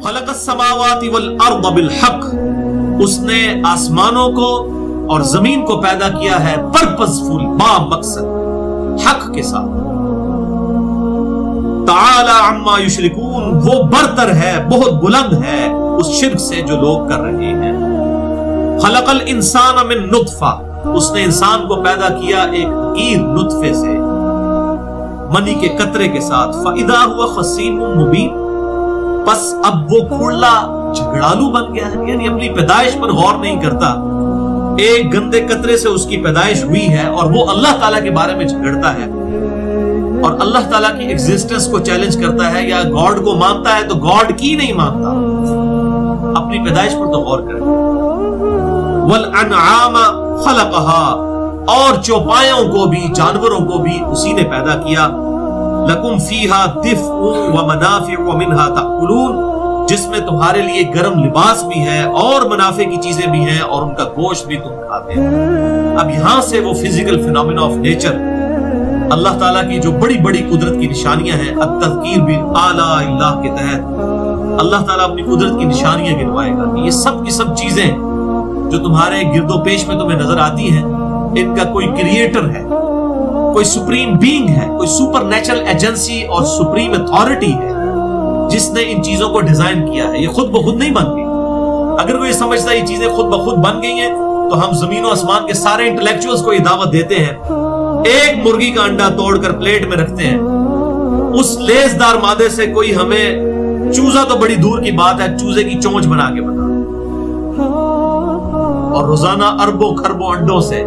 خلق السماوات والارض بالحق، اس نے آسمانوں کو اور زمین کو پیدا کیا ہے پرپزفل، با مقصد، حق کے ساتھ۔ تعالی عما یشرکون، وہ برتر ہے، بہت بلند ہے اس شرک سے جو لوگ کر رہے ہیں۔ خلق الانسان من نطفہ، اس نے انسان کو پیدا کیا ایک حقیر نطفے سے، منی کے قطرے کے ساتھ۔ فاذا هو خصیم مبین، پس اب وہ کھوڑلا جھگڑالو بن گیا ہے، یعنی اپنی پیدائش پر غور نہیں کرتا۔ ایک گندے قطرے سے اس کی پیدائش ہوئی ہے اور وہ اللہ تعالیٰ کے بارے میں جھگڑتا ہے اور اللہ تعالیٰ کی ایگزسٹنس کو چیلنج کرتا ہے، یا گاڈ کو مانتا ہے تو گاڈ کی نہیں مانتا۔ اپنی پیدائش پر تو غور کرے۔ والانعام خلقها، اور چوپایوں کو بھی، جانوروں کو بھی اسی نے پیدا کیا۔ لکم فیہا دفء ومنافع ومنہا تأکلون، جس میں تمہارے لیے گرم لباس بھی ہے اور منافع کی چیزیں بھی ہیں اور ان کا گوشت بھی تم کھاتے ہیں۔ اب یہاں سے وہ فزیکل فینومینا آف نیچر، اللہ تعالیٰ کی جو بڑی بڑی قدرت کی نشانیاں ہیں، التذکیر بآلاء اللہ کے تحت اللہ تعالیٰ اپنی قدرت کی نشانیاں گنوائے گا کہ یہ سب کی سب چیزیں جو تمہارے گرد و پیش میں تمہیں نظر آتی ہیں، ان کا کوئی کریٹر ہے، کوئی سپریم بینگ ہے، کوئی سپر نیچرل ایجنسی اور سپریم اتھارٹی ہے جس نے ان چیزوں کو ڈیزائن کیا ہے۔ یہ خود بخود نہیں بن گئی۔ اگر وہ یہ سمجھتا ہے یہ چیزیں خود بخود بن گئی ہیں تو ہم زمین و آسمان کے سارے انٹلیکچوئلز کو یہ دعوت دیتے ہیں، ایک مرغی کا انڈا توڑ کر پلیٹ میں رکھتے ہیں، اس لیزدار مادے سے کوئی ہمیں چوزا تو بڑی دور کی بات ہے، چوزے کی چونچ بنا کے بتا، اور روزانہ اربوں خربوں انڈوں سے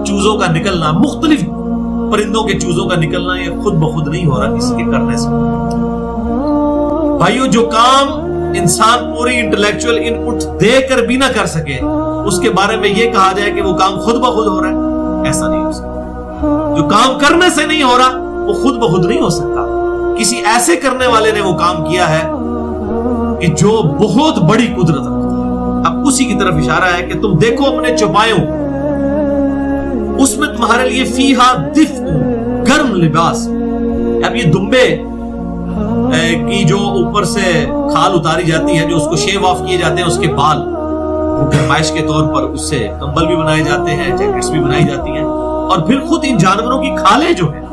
چوزوں کا نکلنا، مختلف پرندوں کے چوزوں کا نکلنا، یہ خود بخود نہیں ہو رہا کسی کے کرنے سے۔ بھائیو، جو کام انسان پوری انٹلیکچوئل ان پٹ دے کر بھی نہ کر سکے، اس کے بارے میں یہ کہا جائے کہ وہ کام خود بخود ہو رہا ہے، ایسا نہیں ہو سکتا۔ جو کام کرنے سے نہیں ہو رہا وہ خود بخود نہیں ہو سکتا، کسی ایسے کرنے والے نے وہ کام کیا ہے کہ جو بہت بڑی قدرت رکھتا ہے۔ اب اسی کی طرف اشارہ ہے کہ تم دیکھو اپنے چوپایوں، اس میں تمہارے لیے فیہا دفء، گرم لباس۔ اب یہ دمبے کی جو اوپر سے کھال اتاری جاتی ہے، جو اس کو شیو آف کیے جاتے ہیں، اس کے بال، وہ گرمائش کے طور پر اس سے کمبل بھی بنائے جاتے ہیں، جیکٹس بھی بنائی جاتی ہیں، اور پھر خود ان جانوروں کی کھالیں جو ہیں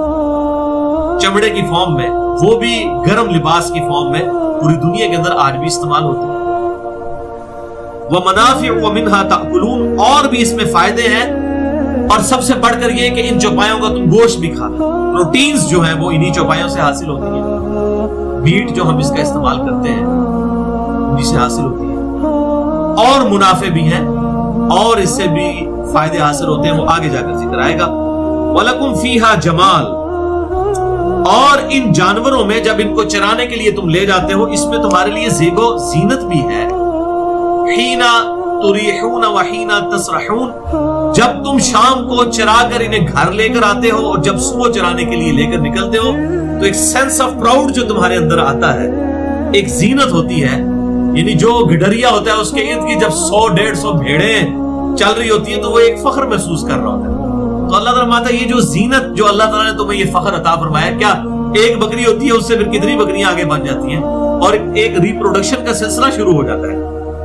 چمڑے کی فارم میں، وہ بھی گرم لباس کی فارم میں پوری دنیا کے اندر آج بھی استعمال ہوتی ہیں۔ وَمَنَافِعُ وَمِنْهَا تَأْكُلُونَ، اور بھی اس میں فائدے ہیں، اور سب سے بڑھ کر یہ کہ ان چوپایوں کا تم گوشت بھی کھانا، پروٹینز جو ہیں وہ انہی چوپایوں سے حاصل ہوتی ہیں، میٹ جو ہم اس کا استعمال کرتے ہیں انہی سے حاصل ہوتی ہے، اور منافع بھی ہیں اور اس سے بھی فائدے حاصل ہوتے ہیں، وہ آگے جا کر ذکر آئے گا۔ وَلَكُمْ فِيهَا جَمَالٌ، اور ان جانوروں میں جب ان کو چرانے کے لیے تم لے جاتے ہو، اس میں تمہارے لیے زیب و زینت بھی ہے۔ حِينَ تُرِيحُونَ وَحِينَ تَسْرَحُونَ، جب تم شام کو چرا کر انہیں گھر لے کر آتے ہو اور جب صبح چرانے کے لیے لے کر نکلتے ہو، تو ایک سینس آف پراؤڈ جو تمہارے اندر آتا ہے، ایک زینت ہوتی ہے، یعنی جو گڈریا ہوتا ہے اس کے ارد گرد جب 100-150 بھیڑیں چل رہی ہوتی ہیں تو وہ ایک فخر محسوس کر رہا ہوتا ہے۔ تو اللہ تعالیٰ فرماتا ہے یہ جو زینت جو اللہ تعالیٰ نے تمہیں یہ فخر عطا فرمایا، کیا ایک بکری ہوتی ہے اس سے پھر کتنی بکریاں آگے بن جاتی ہیں اور ایک ریپروڈکشن کا سلسلہ شروع ہو جاتا ہے،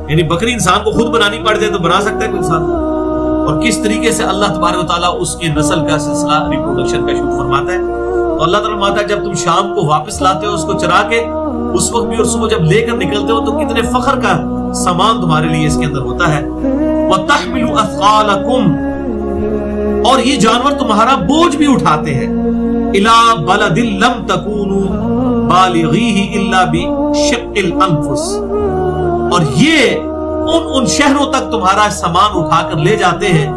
یعنی بکری انسان کو خود بنانی پڑ جائے تو بنا سکتا ہے کوئی انسان، اور کس طریقے سے اللہ تبارک و تعالیٰ اس کی نسل کا سلسلہ ریپروڈکشن کا شروع فرماتا ہے۔ تو اللہ تعالیٰ فرماتا ہے جب تم شام کو واپس لاتے ہو اس کو چرا کے، اس وقت بھی اور صبح جب لے کر نکلتے ہو تو کتنے فخر کا سامان تمہارے لیے اس کے اندر ہوتا ہے۔ وَتَحْمِلُ أَثْقَالَكُمْ، اور یہ جانور تمہارا بوجھ بھی اٹھاتے ہیں۔ إِلَىٰ بَلَدٍ لَمْ تَكُونُوا بَالِغِيهِ إِلَّا بِشِقِّ الْأَنفُسِ، اور یہ ان شہروں تک تمہارا سامان اٹھا کر لے جاتے ہیں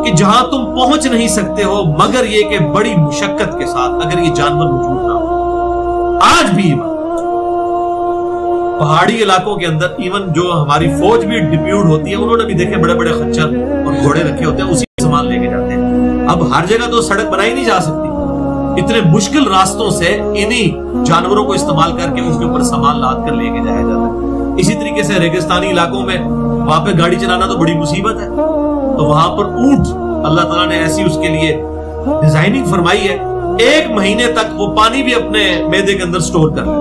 کہ جہاں تم پہنچ نہیں سکتے ہو مگر یہ کہ بڑی مشقت کے ساتھ، اگر یہ جانور موجود نہ ہو۔ آج بھی پہاڑی علاقوں کے اندر ایون جو ہماری فوج بھی ڈپیوٹ ہوتی ہے، انہوں نے بھی دیکھے بڑے بڑے خچر اور گھوڑے رکھے ہوتے ہیں، اسی سامان لے کے جاتے ہیں۔ اب ہر جگہ تو سڑک بنائی نہیں جا سکتی، اتنے مشکل راستوں سے انہی جانوروں کو استعمال کر کے ان کے اوپر سامان لاد کر لے کے جایا جاتا ہے۔ اسی طریقے سے ریگستانی علاقوں میں وہاں پہ گاڑی چلانا تو بڑی مصیبت ہے، تو وہاں پر اونٹ اللہ تعالیٰ نے ایسی اس کے لیے ڈیزائننگ فرمائی ہے، 1 مہینے تک وہ پانی بھی اپنے معدے کے اندر سٹور کر لے،